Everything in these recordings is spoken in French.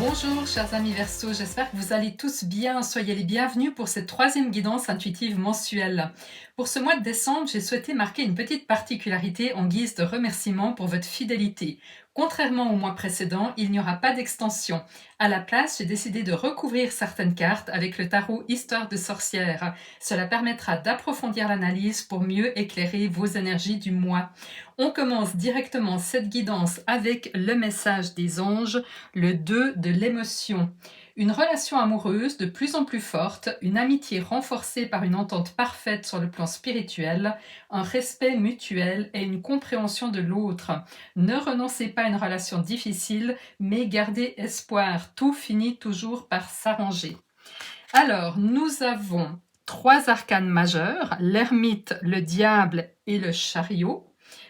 Bonjour chers amis Verseau, j'espère que vous allez tous bien. Soyez les bienvenus pour cette troisième guidance intuitive mensuelle. Pour ce mois de décembre, j'ai souhaité marquer une petite particularité en guise de remerciement pour votre fidélité. Contrairement au mois précédent, il n'y aura pas d'extension. À la place, j'ai décidé de recouvrir certaines cartes avec le tarot Histoire de sorcière. Cela permettra d'approfondir l'analyse pour mieux éclairer vos énergies du mois. On commence directement cette guidance avec le message des anges, le 2 de l'émotion. Une relation amoureuse de plus en plus forte, une amitié renforcée par une entente parfaite sur le plan spirituel, un respect mutuel et une compréhension de l'autre. Ne renoncez pas à une relation difficile, mais gardez espoir, tout finit toujours par s'arranger. Alors, nous avons trois arcanes majeurs, l'ermite, le diable et le chariot.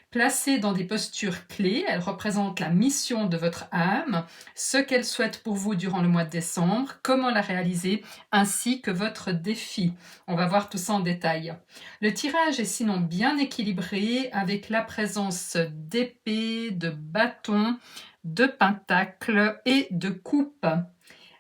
Placées dans des postures clés, elles représentent la mission de votre âme, ce qu'elle souhaite pour vous durant le mois de décembre, comment la réaliser, ainsi que votre défi. On va voir tout ça en détail. Le tirage est sinon bien équilibré avec la présence d'épées, de bâtons, de pentacles et de coupes.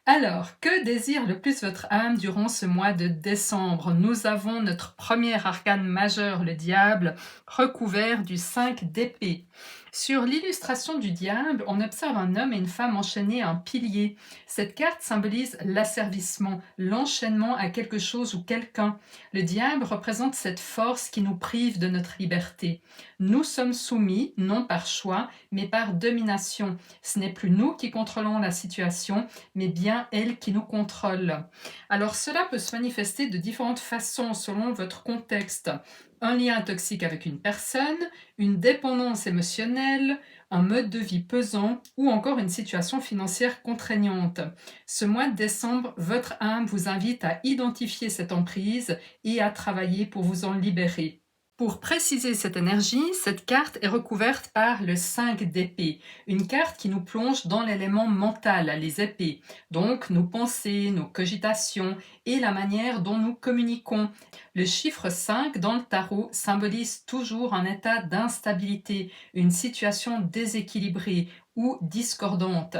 Alors, que désire le plus votre âme durant ce mois de décembre? Nous avons notre premier arcane majeur, le diable, recouvert du 5 d'épée. Sur l'illustration du diable, on observe un homme et une femme enchaînés à un pilier. Cette carte symbolise l'asservissement, l'enchaînement à quelque chose ou quelqu'un. Le diable représente cette force qui nous prive de notre liberté. Nous sommes soumis, non par choix, mais par domination. Ce n'est plus nous qui contrôlons la situation, mais bien elle qui nous contrôle. Alors cela peut se manifester de différentes façons selon votre contexte. Un lien toxique avec une personne, une dépendance émotionnelle, un mode de vie pesant ou encore une situation financière contraignante. Ce mois de décembre, votre âme vous invite à identifier cette emprise et à travailler pour vous en libérer. Pour préciser cette énergie, cette carte est recouverte par le 5 d'épée, une carte qui nous plonge dans l'élément mental, les épées, donc nos pensées, nos cogitations et la manière dont nous communiquons. Le chiffre 5 dans le tarot symbolise toujours un état d'instabilité, une situation déséquilibrée ou discordante.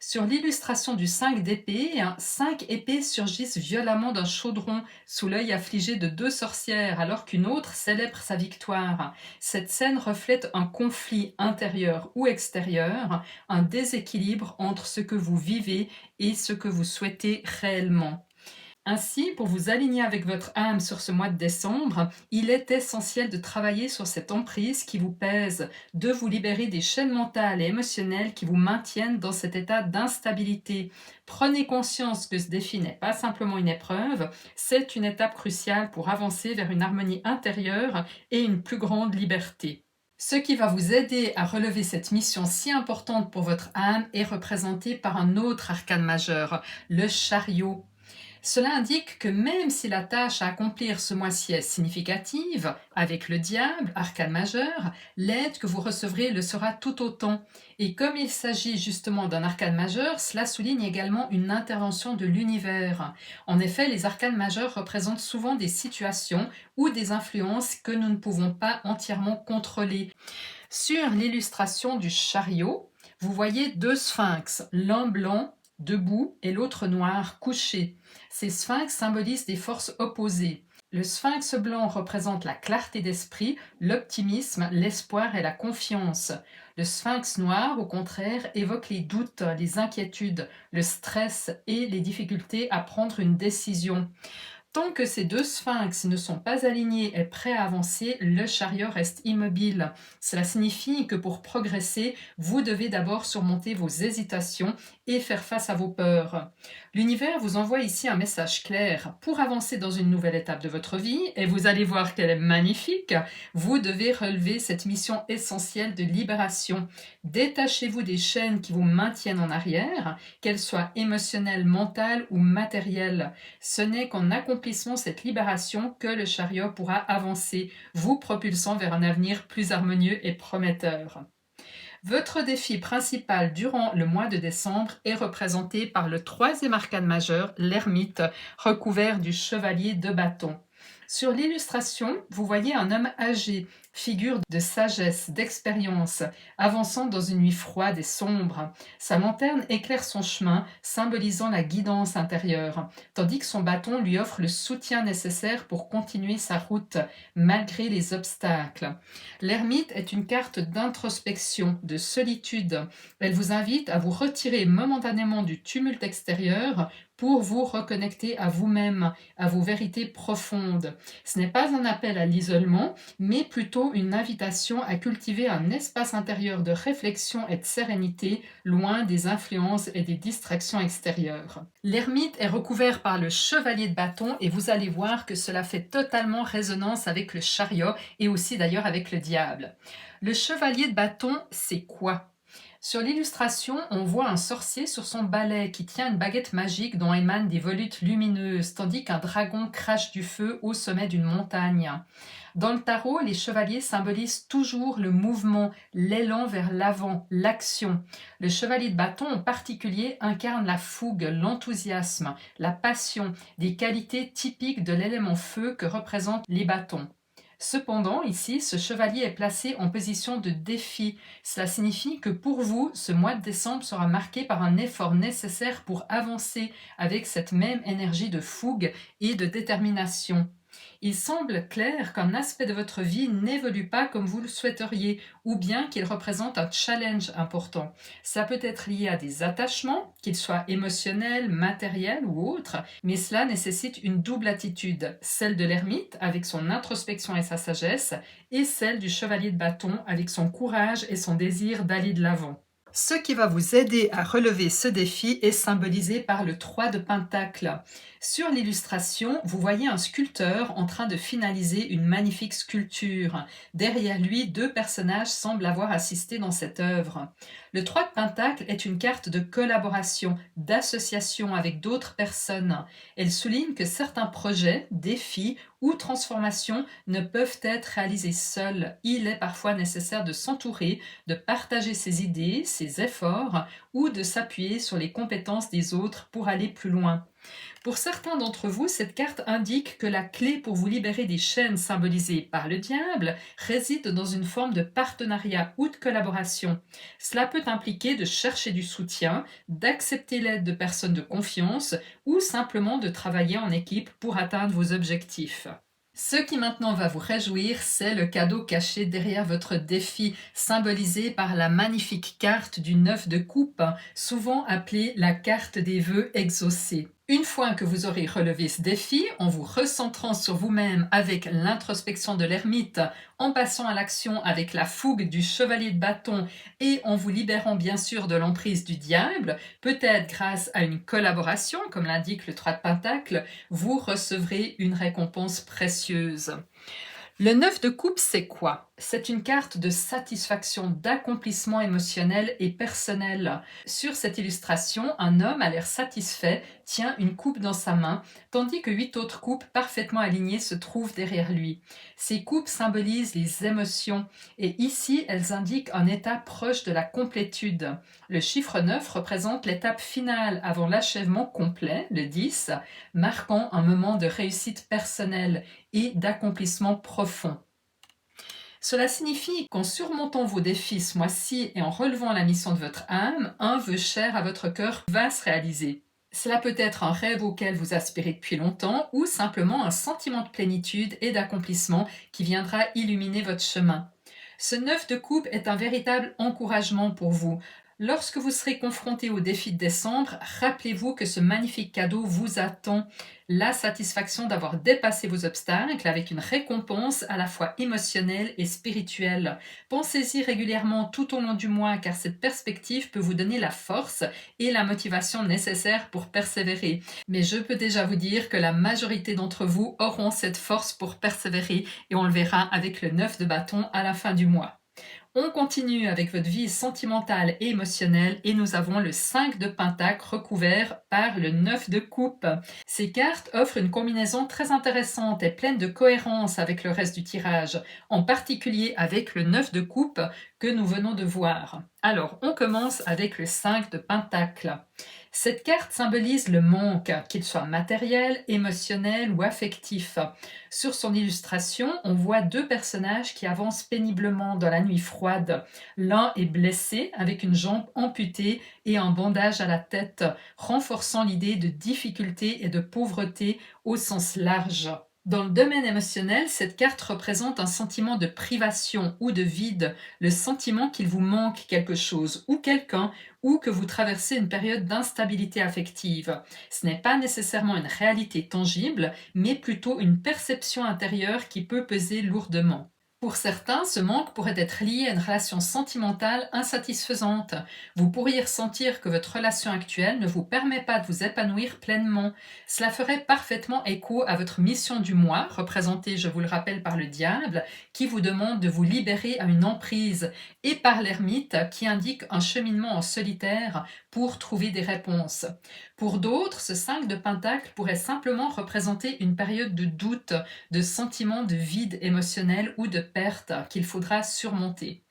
Sur l'illustration du 5 d'épée, 5 épées surgissent violemment d'un chaudron sous l'œil affligé de deux sorcières alors qu'une autre célèbre sa victoire. Cette scène reflète un conflit intérieur ou extérieur, un déséquilibre entre ce que vous vivez et ce que vous souhaitez réellement. Ainsi, pour vous aligner avec votre âme sur ce mois de décembre, il est essentiel de travailler sur cette emprise qui vous pèse, de vous libérer des chaînes mentales et émotionnelles qui vous maintiennent dans cet état d'instabilité. Prenez conscience que ce défi n'est pas simplement une épreuve, c'est une étape cruciale pour avancer vers une harmonie intérieure et une plus grande liberté. Ce qui va vous aider à relever cette mission si importante pour votre âme est représenté par un autre arcane majeur, le chariot. Cela indique que même si la tâche à accomplir ce mois-ci est significative, avec le diable, arcane majeur, l'aide que vous recevrez le sera tout autant. Et comme il s'agit justement d'un arcane majeur, cela souligne également une intervention de l'univers. En effet, les arcanes majeurs représentent souvent des situations ou des influences que nous ne pouvons pas entièrement contrôler. Sur l'illustration du chariot, vous voyez deux sphinx, l'un blanc debout et l'autre noir couché. Ces sphinx symbolisent des forces opposées. Le sphinx blanc représente la clarté d'esprit, l'optimisme, l'espoir et la confiance. Le sphinx noir, au contraire, évoque les doutes, les inquiétudes, le stress et les difficultés à prendre une décision. Tant que ces deux sphinx ne sont pas alignés et prêts à avancer, le chariot reste immobile. Cela signifie que pour progresser, vous devez d'abord surmonter vos hésitations et faire face à vos peurs. L'univers vous envoie ici un message clair. Pour avancer dans une nouvelle étape de votre vie, et vous allez voir qu'elle est magnifique, vous devez relever cette mission essentielle de libération. Détachez-vous des chaînes qui vous maintiennent en arrière, qu'elles soient émotionnelles, mentales ou matérielles. Ce n'est qu'en accomplissant cette libération que le chariot pourra avancer, vous propulsant vers un avenir plus harmonieux et prometteur. Votre défi principal durant le mois de décembre est représenté par le troisième arcane majeur, l'ermite, recouvert du chevalier de bâton. Sur l'illustration, vous voyez un homme âgé, figure de sagesse, d'expérience, avançant dans une nuit froide et sombre. Sa lanterne éclaire son chemin, symbolisant la guidance intérieure, tandis que son bâton lui offre le soutien nécessaire pour continuer sa route, malgré les obstacles. L'ermite est une carte d'introspection, de solitude. Elle vous invite à vous retirer momentanément du tumulte extérieur pour vous reconnecter à vous-même, à vos vérités profondes. Ce n'est pas un appel à l'isolement, mais plutôt une invitation à cultiver un espace intérieur de réflexion et de sérénité, loin des influences et des distractions extérieures. L'ermite est recouvert par le chevalier de bâton et vous allez voir que cela fait totalement résonance avec le chariot et aussi d'ailleurs avec le diable. Le chevalier de bâton, c'est quoi? Sur l'illustration, on voit un sorcier sur son balai qui tient une baguette magique dont émanent des volutes lumineuses, tandis qu'un dragon crache du feu au sommet d'une montagne. Dans le tarot, les chevaliers symbolisent toujours le mouvement, l'élan vers l'avant, l'action. Le chevalier de bâton en particulier incarne la fougue, l'enthousiasme, la passion, des qualités typiques de l'élément feu que représentent les bâtons. Cependant, ici, ce chevalier est placé en position de défi. Cela signifie que pour vous, ce mois de décembre sera marqué par un effort nécessaire pour avancer avec cette même énergie de fougue et de détermination. Il semble clair qu'un aspect de votre vie n'évolue pas comme vous le souhaiteriez, ou bien qu'il représente un challenge important. Ça peut être lié à des attachements, qu'ils soient émotionnels, matériels ou autres, mais cela nécessite une double attitude, celle de l'ermite avec son introspection et sa sagesse, et celle du chevalier de bâton avec son courage et son désir d'aller de l'avant. Ce qui va vous aider à relever ce défi est symbolisé par le 3 de Pentacle. Sur l'illustration, vous voyez un sculpteur en train de finaliser une magnifique sculpture. Derrière lui, deux personnages semblent avoir assisté dans cette œuvre. Le 3 de Pentacle est une carte de collaboration, d'association avec d'autres personnes. Elle souligne que certains projets, défis ou transformations ne peuvent être réalisés seuls. Il est parfois nécessaire de s'entourer, de partager ses idées, ses efforts ou de s'appuyer sur les compétences des autres pour aller plus loin. Pour certains d'entre vous, cette carte indique que la clé pour vous libérer des chaînes symbolisées par le diable réside dans une forme de partenariat ou de collaboration. Cela peut impliquer de chercher du soutien, d'accepter l'aide de personnes de confiance ou simplement de travailler en équipe pour atteindre vos objectifs. Ce qui maintenant va vous réjouir, c'est le cadeau caché derrière votre défi, symbolisé par la magnifique carte du 9 de coupe, souvent appelée la carte des vœux exaucés. Une fois que vous aurez relevé ce défi, en vous recentrant sur vous-même avec l'introspection de l'ermite, en passant à l'action avec la fougue du chevalier de bâton et en vous libérant bien sûr de l'emprise du diable, peut-être grâce à une collaboration, comme l'indique le 3 de Pentacle, vous recevrez une récompense précieuse. Le 9 de coupe, c'est quoi? C'est une carte de satisfaction, d'accomplissement émotionnel et personnel. Sur cette illustration, un homme a l'air satisfait, tient une coupe dans sa main, tandis que 8 autres coupes parfaitement alignées se trouvent derrière lui. Ces coupes symbolisent les émotions et ici, elles indiquent un état proche de la complétude. Le chiffre 9 représente l'étape finale avant l'achèvement complet, le 10, marquant un moment de réussite personnelle et d'accomplissement profond. Cela signifie qu'en surmontant vos défis ce mois-ci et en relevant la mission de votre âme, un vœu cher à votre cœur va se réaliser. Cela peut être un rêve auquel vous aspirez depuis longtemps ou simplement un sentiment de plénitude et d'accomplissement qui viendra illuminer votre chemin. Ce 9 de coupe est un véritable encouragement pour vous. Lorsque vous serez confronté au défi de décembre, rappelez-vous que ce magnifique cadeau vous attend. La satisfaction d'avoir dépassé vos obstacles avec une récompense à la fois émotionnelle et spirituelle. Pensez-y régulièrement tout au long du mois car cette perspective peut vous donner la force et la motivation nécessaires pour persévérer. Mais je peux déjà vous dire que la majorité d'entre vous auront cette force pour persévérer et on le verra avec le 9 de bâton à la fin du mois. On continue avec votre vie sentimentale et émotionnelle et nous avons le 5 de Pentacle recouvert par le 9 de coupe. Ces cartes offrent une combinaison très intéressante et pleine de cohérence avec le reste du tirage, en particulier avec le 9 de coupe que nous venons de voir. Alors, on commence avec le 5 de Pentacle. Cette carte symbolise le manque, qu'il soit matériel, émotionnel ou affectif. Sur son illustration, on voit deux personnages qui avancent péniblement dans la nuit froide. L'un est blessé avec une jambe amputée et un bandage à la tête, renforçant l'idée de difficulté et de pauvreté au sens large. Dans le domaine émotionnel, cette carte représente un sentiment de privation ou de vide, le sentiment qu'il vous manque quelque chose ou quelqu'un, ou que vous traversez une période d'instabilité affective. Ce n'est pas nécessairement une réalité tangible, mais plutôt une perception intérieure qui peut peser lourdement. Pour certains, ce manque pourrait être lié à une relation sentimentale insatisfaisante. Vous pourriez ressentir que votre relation actuelle ne vous permet pas de vous épanouir pleinement. Cela ferait parfaitement écho à votre mission du moi, représentée, je vous le rappelle, par le diable, qui vous demande de vous libérer à une emprise, et par l'ermite, qui indique un cheminement en solitaire pour trouver des réponses. Pour d'autres, ce 5 de Pentacle pourrait simplement représenter une période de doute, de sentiment de vide émotionnel ou de perte qu'il faudra surmonter.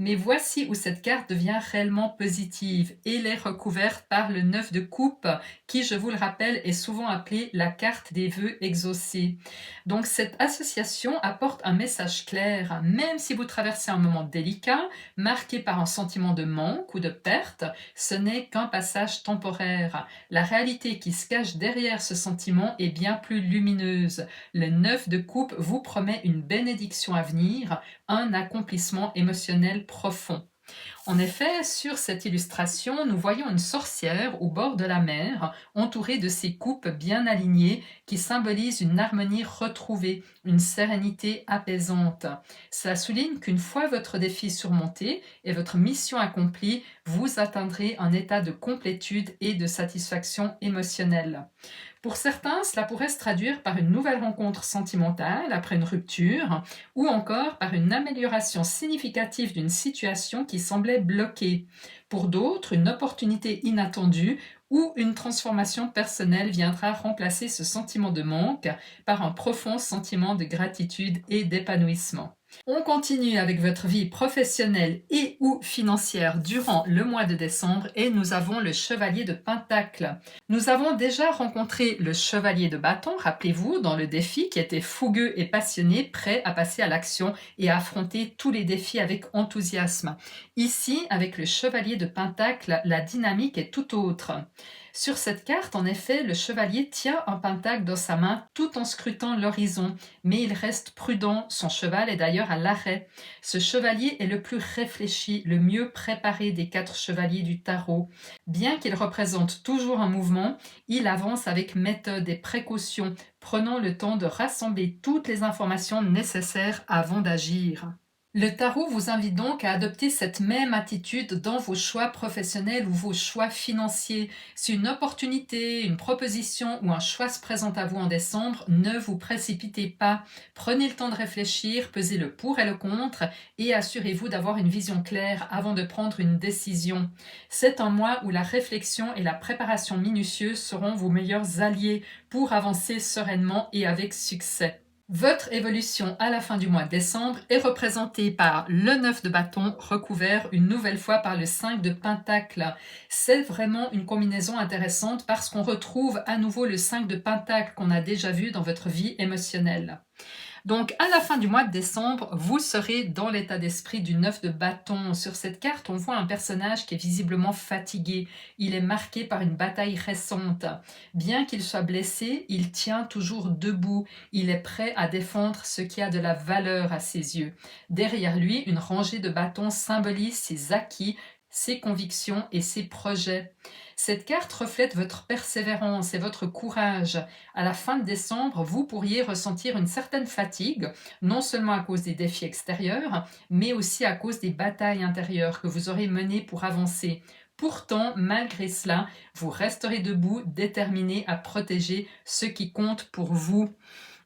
Mais voici où cette carte devient réellement positive. Elle est recouverte par le 9 de coupe, qui, je vous le rappelle, est souvent appelée la carte des vœux exaucés. Donc cette association apporte un message clair. Même si vous traversez un moment délicat, marqué par un sentiment de manque ou de perte, ce n'est qu'un passage temporaire. La réalité qui se cache derrière ce sentiment est bien plus lumineuse. Le 9 de coupe vous promet une bénédiction à venir, un accomplissement émotionnel profond. En effet, sur cette illustration, nous voyons une sorcière au bord de la mer, entourée de ses coupes bien alignées qui symbolisent une harmonie retrouvée, une sérénité apaisante. Cela souligne qu'une fois votre défi surmonté et votre mission accomplie, vous atteindrez un état de complétude et de satisfaction émotionnelle. Pour certains, cela pourrait se traduire par une nouvelle rencontre sentimentale après une rupture ou encore par une amélioration significative d'une situation qui semblait bloquée. Pour d'autres, une opportunité inattendue ou une transformation personnelle viendra remplacer ce sentiment de manque par un profond sentiment de gratitude et d'épanouissement. On continue avec votre vie professionnelle et ou financière durant le mois de décembre et nous avons le chevalier de Pentacle. Nous avons déjà rencontré le chevalier de bâton, rappelez-vous, dans le défi qui était fougueux et passionné, prêt à passer à l'action et à affronter tous les défis avec enthousiasme. Ici, avec le chevalier de Pentacle, la dynamique est tout autre. Sur cette carte, en effet, le chevalier tient un pentacle dans sa main tout en scrutant l'horizon, mais il reste prudent, son cheval est d'ailleurs à l'arrêt. Ce chevalier est le plus réfléchi, le mieux préparé des 4 chevaliers du tarot. Bien qu'il représente toujours un mouvement, il avance avec méthode et précaution, prenant le temps de rassembler toutes les informations nécessaires avant d'agir. Le tarot vous invite donc à adopter cette même attitude dans vos choix professionnels ou vos choix financiers. Si une opportunité, une proposition ou un choix se présente à vous en décembre, ne vous précipitez pas. Prenez le temps de réfléchir, pesez le pour et le contre et assurez-vous d'avoir une vision claire avant de prendre une décision. C'est un mois où la réflexion et la préparation minutieuse seront vos meilleurs alliés pour avancer sereinement et avec succès. Votre évolution à la fin du mois de décembre est représentée par le 9 de bâton recouvert une nouvelle fois par le 5 de pentacle. C'est vraiment une combinaison intéressante parce qu'on retrouve à nouveau le 5 de pentacle qu'on a déjà vu dans votre vie émotionnelle. Donc à la fin du mois de décembre, vous serez dans l'état d'esprit du 9 de bâton. Sur cette carte, on voit un personnage qui est visiblement fatigué. Il est marqué par une bataille récente. Bien qu'il soit blessé, il tient toujours debout. Il est prêt à défendre ce qui a de la valeur à ses yeux. Derrière lui, une rangée de bâtons symbolise ses acquis, ses convictions et ses projets. Cette carte reflète votre persévérance et votre courage. À la fin de décembre, vous pourriez ressentir une certaine fatigue, non seulement à cause des défis extérieurs, mais aussi à cause des batailles intérieures que vous aurez menées pour avancer. Pourtant, malgré cela, vous resterez debout, déterminé à protéger ce qui compte pour vous.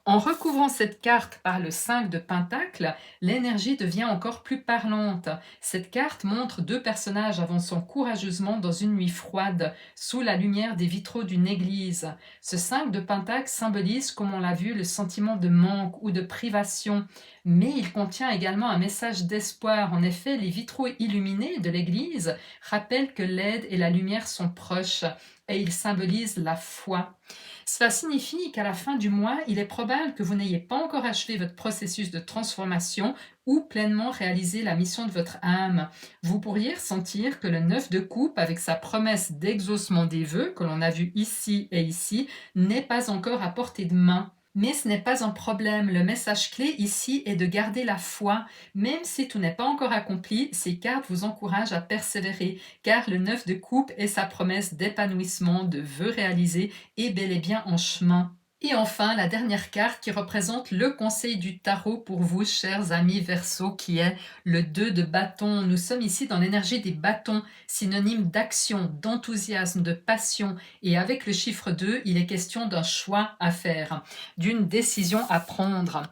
En recouvrant cette carte par le 5 de pentacle, l'énergie devient encore plus parlante. Cette carte montre 2 personnages avançant courageusement dans une nuit froide, sous la lumière des vitraux d'une église. Ce 5 de pentacle symbolise, comme on l'a vu, le sentiment de manque ou de privation, mais il contient également un message d'espoir. En effet, les vitraux illuminés de l'église rappellent que l'aide et la lumière sont proches. et il symbolise la foi. Cela signifie qu'à la fin du mois, il est probable que vous n'ayez pas encore achevé votre processus de transformation ou pleinement réalisé la mission de votre âme. Vous pourriez ressentir que le 9 de coupe, avec sa promesse d'exaucement des vœux, que l'on a vu ici et ici, n'est pas encore à portée de main. Mais ce n'est pas un problème, le message clé ici est de garder la foi. Même si tout n'est pas encore accompli, ces cartes vous encouragent à persévérer, car le 9 de coupe et sa promesse d'épanouissement, de vœux réalisés, est bel et bien en chemin. Et enfin, la dernière carte qui représente le conseil du tarot pour vous, chers amis Verseau, qui est le 2 de bâton. Nous sommes ici dans l'énergie des bâtons, synonyme d'action, d'enthousiasme, de passion. Et avec le chiffre 2, il est question d'un choix à faire, d'une décision à prendre.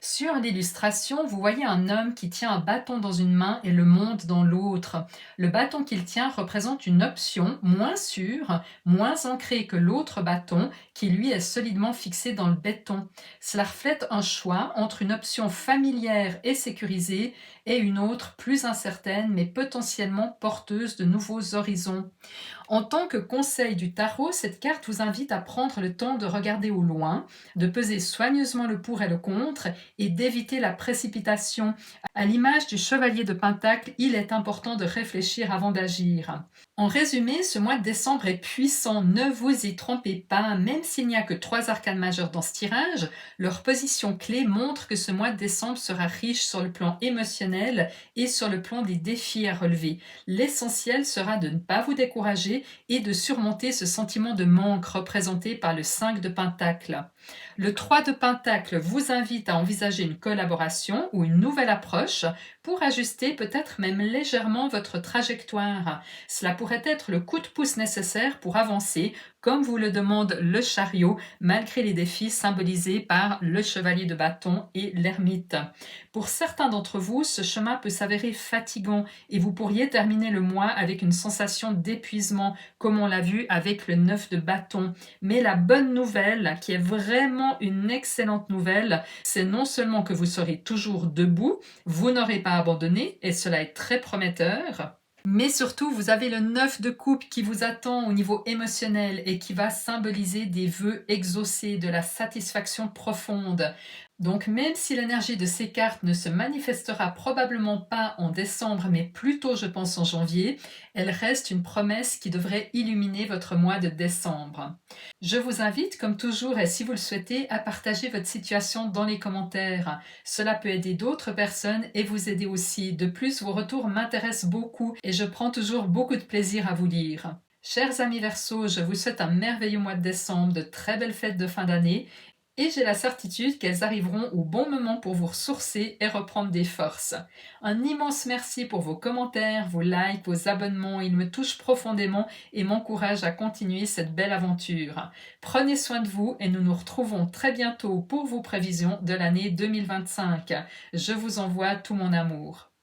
Sur l'illustration, vous voyez un homme qui tient un bâton dans une main et le monde dans l'autre. Le bâton qu'il tient représente une option moins sûre, moins ancrée que l'autre bâton qui lui est solidement fixé dans le béton. Cela reflète un choix entre une option familière et sécurisée et une autre plus incertaine mais potentiellement porteuse de nouveaux horizons. En tant que conseil du tarot, cette carte vous invite à prendre le temps de regarder au loin, de peser soigneusement le pour et le contre et d'éviter la précipitation. À l'image du chevalier de Pentacle, il est important de réfléchir avant d'agir. En résumé, ce mois de décembre est puissant, ne vous y trompez pas, même s'il n'y a que 3 arcanes majeures dans ce tirage, leur position clé montre que ce mois de décembre sera riche sur le plan émotionnel et sur le plan des défis à relever. L'essentiel sera de ne pas vous décourager et de surmonter ce sentiment de manque représenté par le 5 de Pentacle. Le 3 de Pentacle vous invite à envisager une collaboration ou une nouvelle approche pour ajuster peut-être même légèrement votre trajectoire. Cela pourrait être le coup de pouce nécessaire pour avancer, comme vous le demande le chariot, malgré les défis symbolisés par le chevalier de bâton et l'ermite. Pour certains d'entre vous, ce chemin peut s'avérer fatigant et vous pourriez terminer le mois avec une sensation d'épuisement, comme on l'a vu avec le 9 de bâton. Mais la bonne nouvelle, qui est vraiment une excellente nouvelle, c'est non seulement que vous serez toujours debout, vous n'aurez pas abandonné, et cela est très prometteur, mais surtout, vous avez le 9 de coupe qui vous attend au niveau émotionnel et qui va symboliser des vœux exaucés, de la satisfaction profonde. Donc même si l'énergie de ces cartes ne se manifestera probablement pas en décembre, mais plutôt je pense en janvier, elle reste une promesse qui devrait illuminer votre mois de décembre. Je vous invite, comme toujours et si vous le souhaitez, à partager votre situation dans les commentaires. Cela peut aider d'autres personnes et vous aider aussi. De plus, vos retours m'intéressent beaucoup et je prends toujours beaucoup de plaisir à vous lire. Chers amis Verseau, je vous souhaite un merveilleux mois de décembre, de très belles fêtes de fin d'année et j'ai la certitude qu'elles arriveront au bon moment pour vous ressourcer et reprendre des forces. Un immense merci pour vos commentaires, vos likes, vos abonnements, ils me touchent profondément et m'encouragent à continuer cette belle aventure. Prenez soin de vous et nous nous retrouvons très bientôt pour vos prévisions de l'année 2025. Je vous envoie tout mon amour.